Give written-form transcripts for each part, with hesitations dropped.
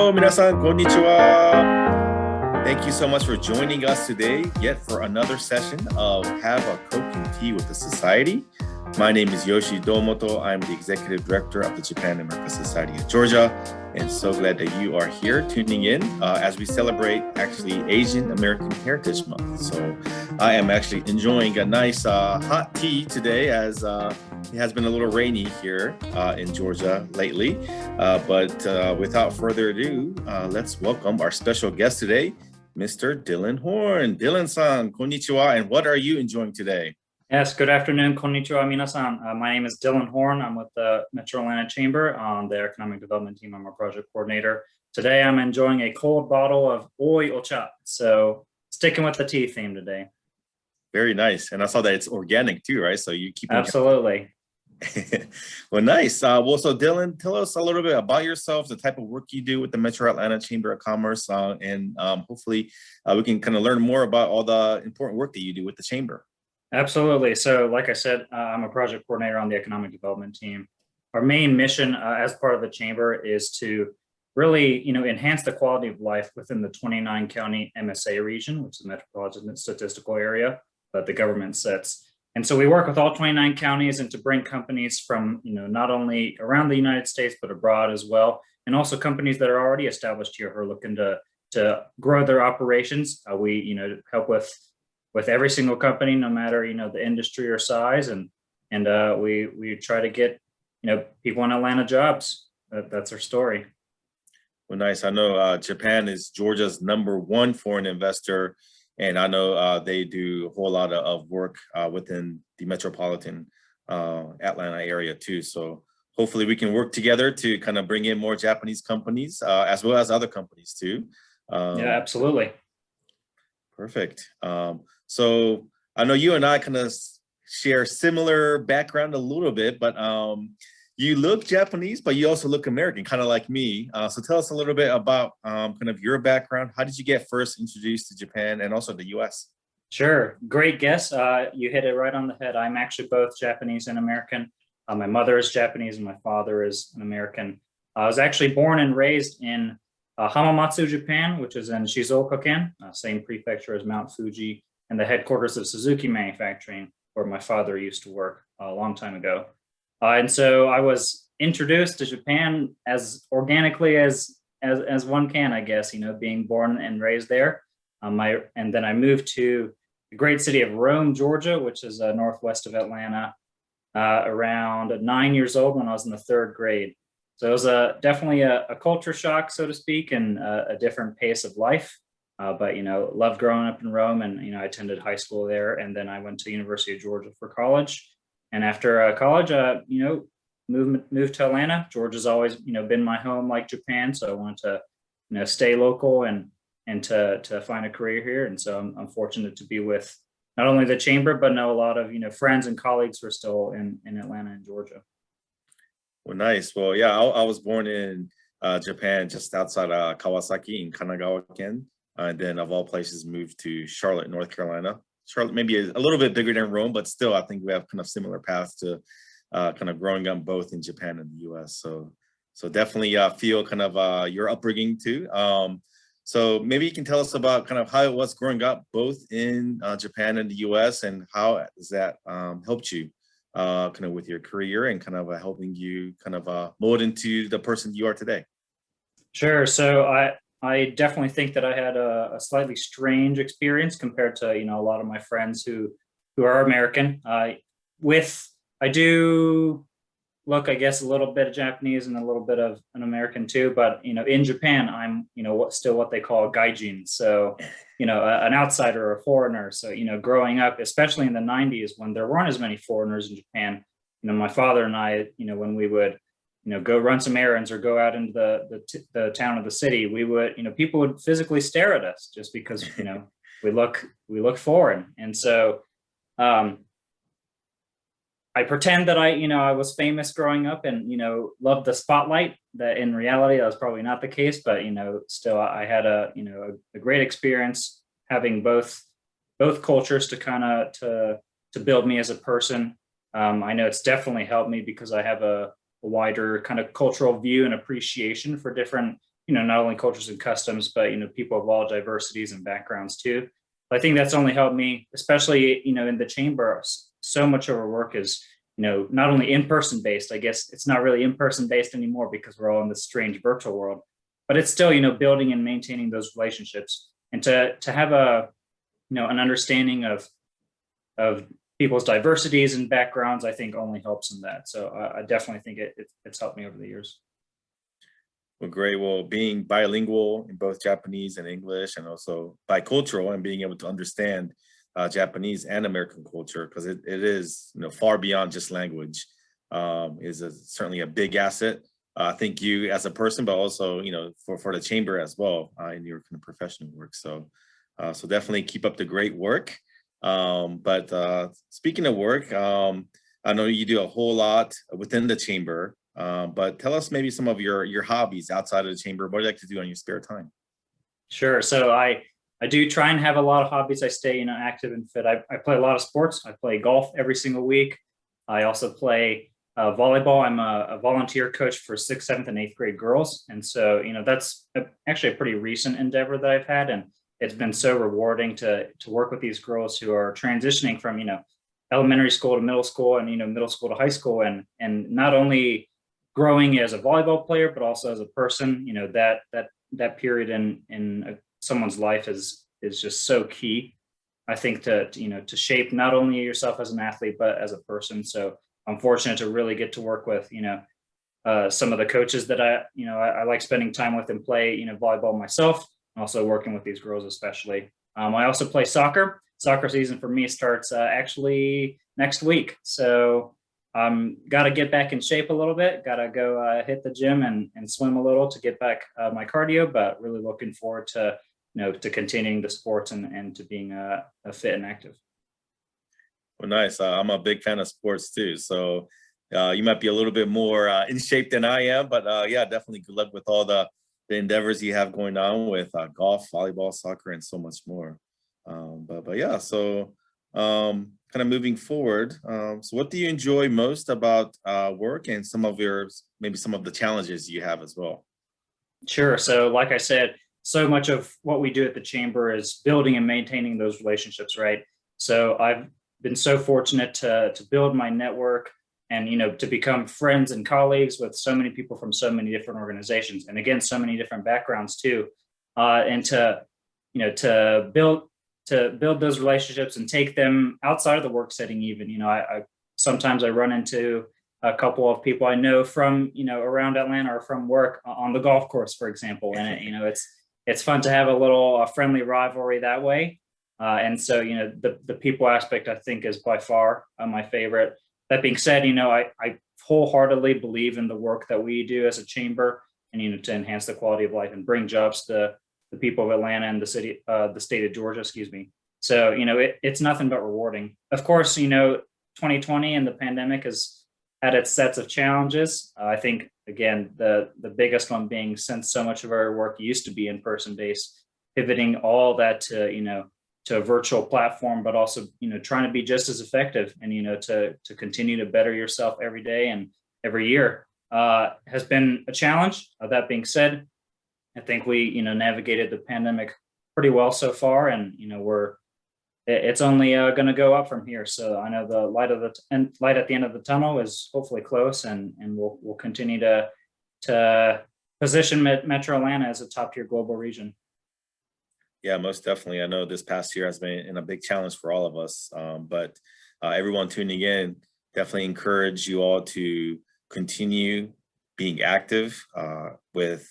Hello, 皆さん、こんにちは. Thank you so much for joining us today, yet for another session of Have a Coke and Tea with the Society. My name is Yoshi Domoto. I'm the Executive Director of the Japan America Society of Georgia, and so glad that you are here tuning in as we celebrate actually Asian American Heritage Month. So I am actually enjoying a nice hot tea today as it has been a little rainy here in Georgia lately. But without further ado, let's welcome our special guest today, Mr. Dylan Horne. Dylan-san, konnichiwa, and what are you enjoying today? Yes, good afternoon, konnichiwa, minasan. My name is Dylan Horne. I'm with the Metro Atlanta Chamber on the Economic Development Team. I'm a project coordinator. Today, I'm enjoying a cold bottle of Oi Ocha. So sticking with the tea theme today. Very nice. And I saw that it's organic too, right? So you keep Absolutely. Well, nice. So Dylan, tell us a little bit about yourself, the type of work you do with the Metro Atlanta Chamber of Commerce, and hopefully we can kind of learn more about all the important work that you do with the chamber. Absolutely. So like I said, I'm a project coordinator on the Economic Development Team. Our main mission as part of the chamber is to really, enhance the quality of life within the 29 county MSA region, which is the Metropolitan Statistical Area that the government sets. And so we work with all 29 counties and to bring companies from, not only around the United States, but abroad as well. And also companies that are already established here who are looking to grow their operations. We, help with every single company, no matter, the industry or size. And we try to get, people in Atlanta jobs. That's our story. Well, nice. I know Japan is Georgia's #1 foreign investor. And I know they do a whole lot of work within the metropolitan Atlanta area too. So hopefully we can work together to kind of bring in more Japanese companies as well as other companies too. Yeah, absolutely. Perfect. So I know you and I kind of share similar background a little bit, but you look Japanese, but you also look American, kind of like me. So tell us a little bit about kind of your background. How did you get first introduced to Japan and also the US? Sure. Great guess. You hit it right on the head. I'm actually both Japanese and American. My mother is Japanese and my father is an American. I was actually born and raised in Hamamatsu, Japan, which is in Shizuoka-ken, same prefecture as Mount Fuji, and the headquarters of Suzuki Manufacturing, where my father used to work a long time ago. And so I was introduced to Japan as organically as one can, I guess, being born and raised there. And then I moved to the great city of Rome, Georgia, which is northwest of Atlanta, around 9 years old when I was in the 3rd grade. So it was definitely a culture shock, so to speak, and a different pace of life. But, loved growing up in Rome, and, I attended high school there. And then I went to the University of Georgia for college. And after college, moved to Atlanta. Georgia's always, been my home like Japan. So I wanted to, stay local and to find a career here. And so I'm fortunate to be with not only the chamber, but know a lot of, friends and colleagues who are still in Atlanta and Georgia. Well, nice. Well, yeah, I was born in Japan, just outside Kawasaki in Kanagawa-ken. And then of all places, moved to Charlotte, North Carolina. Charlotte maybe a little bit bigger than Rome, but still, I think we have kind of similar paths to kind of growing up both in Japan and the US. So definitely feel kind of your upbringing too. So maybe you can tell us about kind of how it was growing up both in Japan and the US, and how has that helped you kind of with your career and kind of helping you kind of mold into the person you are today. Sure. So I definitely think that I had a slightly strange experience compared to, a lot of my friends who are American. I do look, I guess, a little bit of Japanese and a little bit of an American too. But, in Japan, I'm, still what they call a gaijin. So, an outsider or a foreigner. So, growing up, especially in the 90s when there weren't as many foreigners in Japan, my father and I, when we would go run some errands or go out into the town or the city, we would, people would physically stare at us just because, we look foreign. And so I pretend that I was famous growing up and, loved the spotlight. That in reality, that was probably not the case, but, still I had a great experience having both cultures to kind of to build me as a person. I know it's definitely helped me because I have a wider kind of cultural view and appreciation for different not only cultures and customs, but people of all diversities and backgrounds too. I think that's only helped me, especially in the chamber. So much of our work is not only in-person based. I guess it's not really in-person based anymore because we're all in this strange virtual world, but it's still building and maintaining those relationships, and to have an understanding of people's diversities and backgrounds, I think only helps in that. So I definitely think it's helped me over the years. Well, great. Well, being bilingual in both Japanese and English, and also bicultural, and being able to understand Japanese and American culture, because it is far beyond just language, is certainly a big asset. I think you as a person, but also for the chamber as well in your kind of professional work. So so definitely keep up the great work. But speaking of work, I know you do a whole lot within the chamber. But tell us maybe some of your hobbies outside of the chamber. What do you like to do on your spare time? Sure. So I do try and have a lot of hobbies. I stay active and fit. I play a lot of sports. I play golf every single week. I also play volleyball. I'm a volunteer coach for 6th, 7th, and 8th grade girls, and so that's actually a pretty recent endeavor that I've had, and it's been so rewarding to work with these girls who are transitioning from elementary school to middle school, and middle school to high school, and not only growing as a volleyball player, but also as a person. That period in someone's life is just so key, I think, to shape not only yourself as an athlete, but as a person. So I'm fortunate to really get to work with some of the coaches that I like spending time with and play volleyball myself. Also working with these girls especially. I also play soccer. Soccer season for me starts actually next week, so got to get back in shape a little bit. Got to go hit the gym and swim a little to get back my cardio. But really looking forward to to continuing the sports and to being a fit and active. Well, nice. I'm a big fan of sports too. So you might be a little bit more in shape than I am, but yeah, definitely good luck with all the endeavors you have going on with golf, volleyball, soccer, and so much more. But yeah, so kind of moving forward. So what do you enjoy most about work, and maybe some of the challenges you have as well? Sure. So like I said, so much of what we do at the chamber is building and maintaining those relationships, right? So I've been so fortunate to build my network and to become friends and colleagues with so many people from so many different organizations, and again, so many different backgrounds too, and to build those relationships and take them outside of the work setting. Even I sometimes I run into a couple of people I know from around Atlanta or from work on the golf course, for example, and it's fun to have a little friendly rivalry that way. And so the people aspect, I think, is by far my favorite. That being said, I wholeheartedly believe in the work that we do as a chamber, and to enhance the quality of life and bring jobs to the people of Atlanta and the state of Georgia, excuse me. So it's nothing but rewarding. Of course, 2020 and the pandemic has had its sets of challenges. I think again the biggest one being, since so much of our work used to be in person based, pivoting all that to a virtual platform, but also trying to be just as effective and to continue to better yourself every day and every year has been a challenge. That being said, I think we navigated the pandemic pretty well so far, and it's only going to go up from here. So I know the light at the end of the tunnel is hopefully close, and we'll continue to position Metro Atlanta as a top tier global region. Yeah, most definitely. I know this past year has been a big challenge for all of us, but everyone tuning in, definitely encourage you all to continue being active with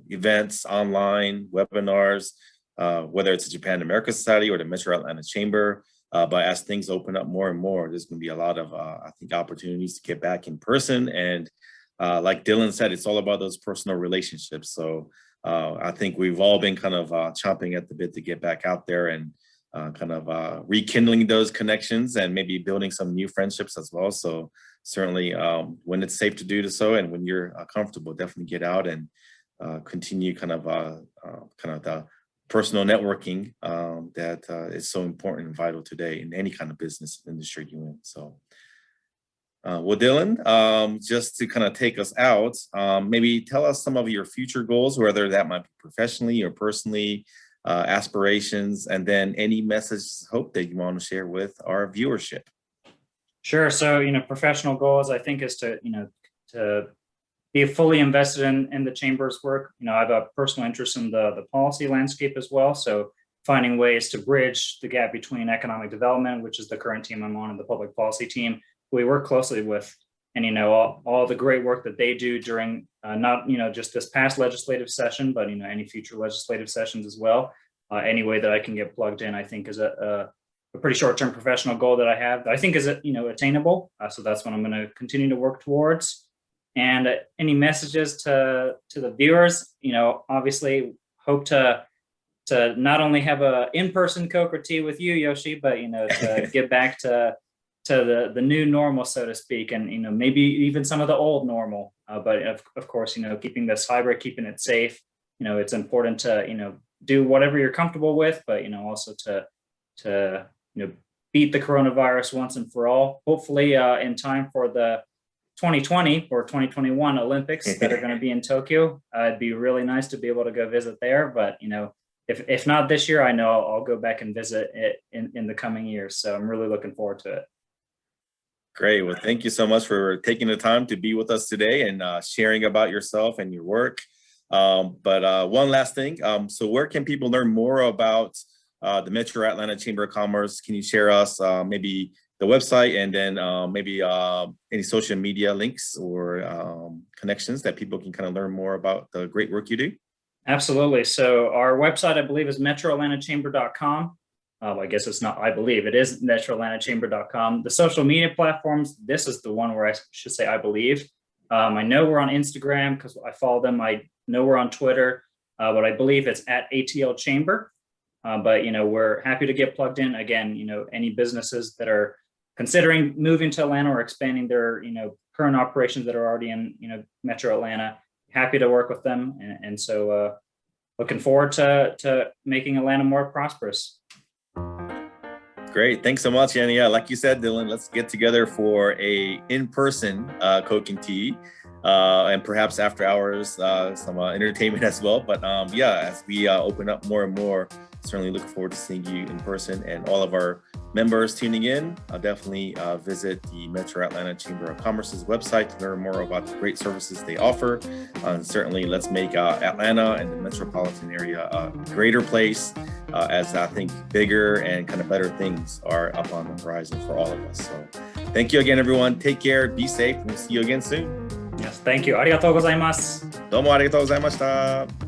events, online, webinars, whether it's the Japan America Society or the Metro Atlanta Chamber. But as things open up more and more, there's going to be a lot of, I think, opportunities to get back in person. And like Dylan said, it's all about those personal relationships. So I think we've all been kind of chomping at the bit to get back out there and kind of rekindling those connections and maybe building some new friendships as well. So certainly when it's safe to do so and when you're comfortable, definitely get out and continue kind of the personal networking that is so important and vital today in any kind of business industry you're in. So Well, Dylan, just to kind of take us out, maybe tell us some of your future goals, whether that might be professionally or personally, aspirations, and then any messages, hope that you want to share with our viewership. Sure. So, professional goals, I think, is to be fully invested in the chamber's work. I have a personal interest in the policy landscape as well. So finding ways to bridge the gap between economic development, which is the current team I'm on, and the public policy team, who we work closely with, and all the great work that they do during not just this past legislative session, but any future legislative sessions as well. Any way that I can get plugged in, I think, is a pretty short-term professional goal that I have that I think is attainable. So that's what I'm going to continue to work towards. And any messages to the viewers, obviously hope to not only have a in-person Coke or tea with you, Yoshi, but to get back to the new normal, so to speak, and maybe even some of the old normal. But of course, keeping this hybrid, keeping it safe. It's important to do whatever you're comfortable with, but also to beat the coronavirus once and for all. Hopefully, in time for the 2020 or 2021 Olympics that are going to be in Tokyo. It'd be really nice to be able to go visit there, but if not this year, I know I'll go back and visit it in the coming years. So I'm really looking forward to it. Great. Well, thank you so much for taking the time to be with us today and sharing about yourself and your work. But one last thing. So where can people learn more about the Metro Atlanta Chamber of Commerce? Can you share us maybe the website and then maybe any social media links or connections that people can kind of learn more about the great work you do? Absolutely. So our website, I believe, is metroatlantachamber.com. I guess it's not, I believe it is metroatlantachamber.com. The social media platforms, this is the one where I should say I believe. I know we're on Instagram because I follow them. I know we're on Twitter, but I believe it's at ATL Chamber. But we're happy to get plugged in. Again, any businesses that are considering moving to Atlanta or expanding their current operations that are already in Metro Atlanta, happy to work with them. And so looking forward to making Atlanta more prosperous. Great. Thanks so much. And yeah, like you said, Dylan, let's get together for a in-person Coke and tea. And perhaps after hours, some entertainment as well. But yeah, as we open up more and more, certainly looking forward to seeing you in person, and all of our members tuning in. I'll definitely visit the Metro Atlanta Chamber of Commerce's website to learn more about the great services they offer. And certainly let's make Atlanta and the metropolitan area a greater place as I think bigger and kind of better things are up on the horizon for all of us. So thank you again, everyone. Take care, be safe, and we'll see you again soon. Yes, thank you. ありがとうございます。どうもありがとうございました。